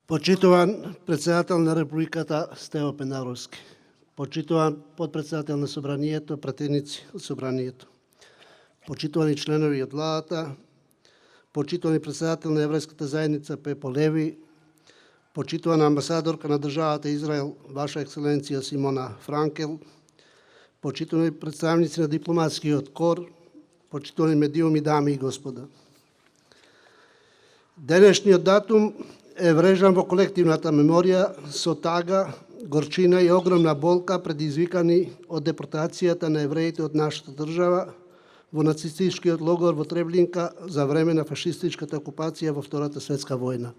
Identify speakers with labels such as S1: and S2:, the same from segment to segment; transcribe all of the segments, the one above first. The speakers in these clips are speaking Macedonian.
S1: Почитуван председател на Републиката Стево Пенаровски, почитуван подпредседател на Собранието, пратеници од Собранието, почитувани членови од владата, почитувани председател на Еврејската заедница Пепо Леви, почитувана амбасадорка на државата Израел, Ваша екселенција Симона Франкел, почитувани представници на дипломатскиот кор, почитувани медиуми, дами и господа. Денешниот датум е врежан во колективната меморија со тага, горчина и огромна болка предизвикани од депортацијата на евреите од нашата држава во нацистичкиот логор во Треблинка за време на фашистичката окупација во Втората светска војна.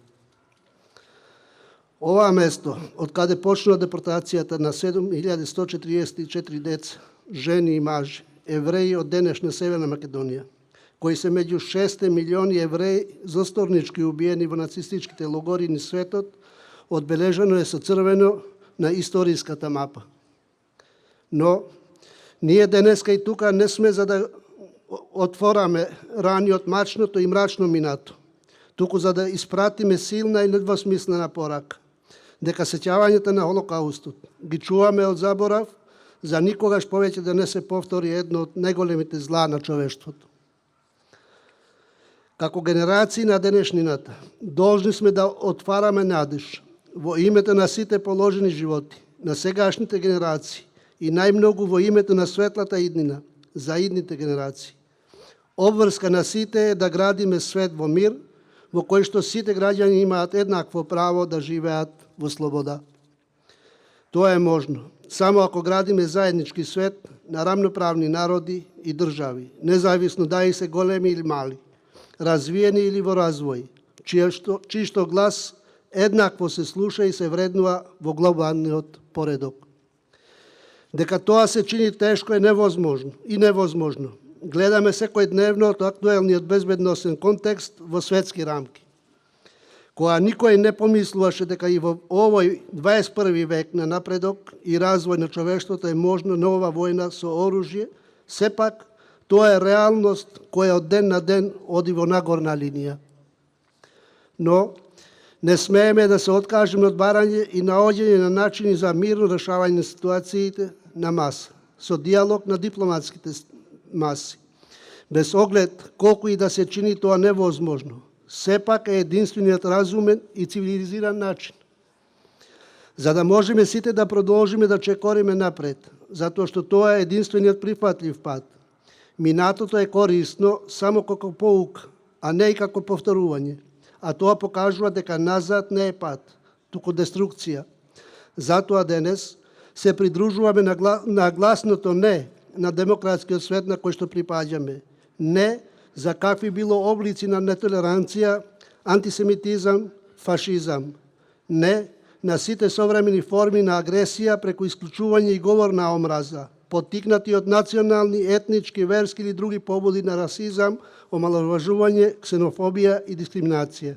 S1: Ова место, од каде почнува депортацијата на 7144 деца, жени и мажи, евреи од денешна Северна Македонија, кои се меѓу 6 милиони евреи засторнички убиени во нацистичките логори низ светот, одбележано е со црвено на историската мапа. Но, ние денеска и тука не сме за да отвораме рани од мачното и мрачно минато, туку за да испратиме силна и недвосмислена порака, дека сеќавањето на Холокаустот ги чуваме од заборав, за никогаш повеќе да не се повтори едно од најголемите зла на човештвото. Како генерации на денешнината, должни сме да отвараме надеж во името на сите положени животи, на сегашните генерации и најмногу во името на светлата иднина за идните генерации. Обврска на сите е да градиме свет во мир, во кој што сите граѓани имаат еднакво право да живеат во слобода. Тоа е можно само ако градиме заеднички свет на рамноправни народи и држави, независно дали се големи или мали, развиени или во развој, чијшто глас еднакво се слуша и се вреднува во глобалниот поредок. Дека тоа се чини тешко е невозможно. Гледаме секојдневно од актуелниот безбедносен контекст во светски рамки, која никој не помислуваше дека и во овој 21. век на напредок и развој на човештвото е можно нова војна со оружје, сепак тоа е реалност која од ден на ден оди во нагорна линија. Но не смееме да се откажеме од барање и наоѓање на начини за мирно решавање на ситуациите на маса, со диалог на дипломатските маси. Без оглед колку и да се чини тоа невозможно, сепак е единствениот разумен и цивилизиран начин. За да можеме сите да продолжиме да чекориме напред, затоа што тоа е единствениот прифатлив пат. Минатото е корисно само како поука, а не и како повторување, а тоа покажува дека назад не е пат, туку деструкција. Затоа денес се придружуваме на гласното не на демократскиот свет на кој што припаѓаме, не за какви било облици на нетолеранција, антисемитизам, фашизам, не на сите современи форми на агресија преку исклучување и говор на омраза, поттикнати од национални, етнички, верски или други побуди на расизам, омаловажување, ксенофобија и дискриминација.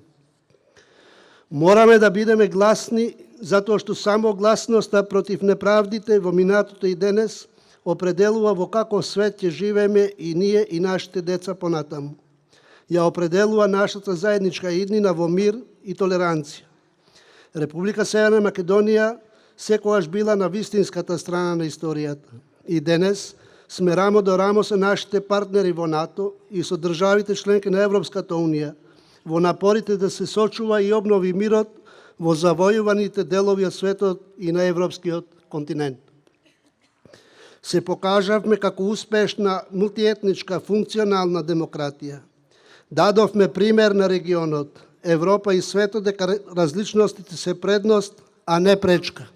S1: Мораме да бидеме гласни, затоа што само гласноста против неправдите во минатото и денес определува во каков свет ќе живееме и ние и нашите деца понатаму. Ја определува нашата заедничка иднина во мир и толеранција. Република Северна Македонија секогаш била на вистинската страна на историјата. И денес сме рамо до рамо со нашите партнери во НАТО и со државите членки на Европската Унија во напорите да се сочува и обнови мирот во завојуваните делови од светот и на европскиот континент. Се покажавме како успешна мултиетничка функционална демократија. Дадовме пример на регионот, Европа и светот дека различностите се предност, а не пречка.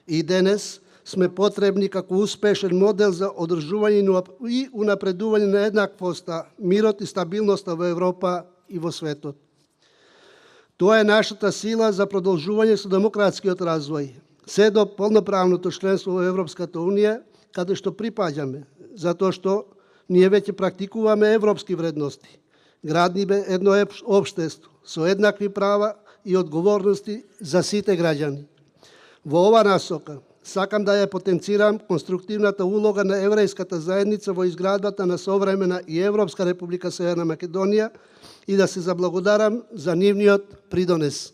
S1: И денес сме потребни како успешен модел за одржување и унапредување на еднаквоста, мирот и стабилноста во Европа и во светот. Тоа е нашата сила за продолжување со демократскиот развој, се до полноправното членство во Европската Унија, каде што припаѓаме, затоа што ние веќе практикуваме европски вредности. Градиме едно општество со еднакви права и одговорности за сите граѓани. Во ова насока сакам да ја потенцирам конструктивната улога на еврејската заедница во изградбата на современа и Европска република Северна Македонија и да се заблагодарам за нивниот придонес.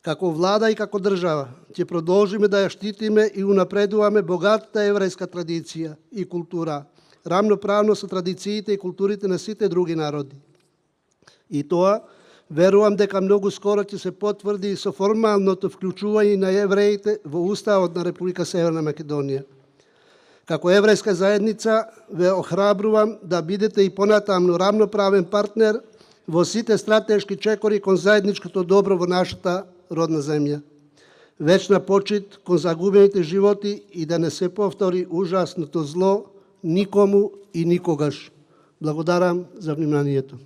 S1: Како влада и како држава ќе продолжиме да ја штитиме и унапредуваме богатата еврејска традиција и култура, рамноправно со традициите и културите на сите други народи. И тоа, верувам дека многу скоро ќе се потврди и со формалното вклучување на евреите во Уставот на Република Северна Македонија. Како еврејска заедница ве охрабрувам да бидете и понатаму рамноправен партнер во сите стратешки чекори кон заедничкото добро во нашата родна земја. Вечна почит кон загубените животи и да не се повтори ужасното зло никому и никогаш. Благодарам за вниманието.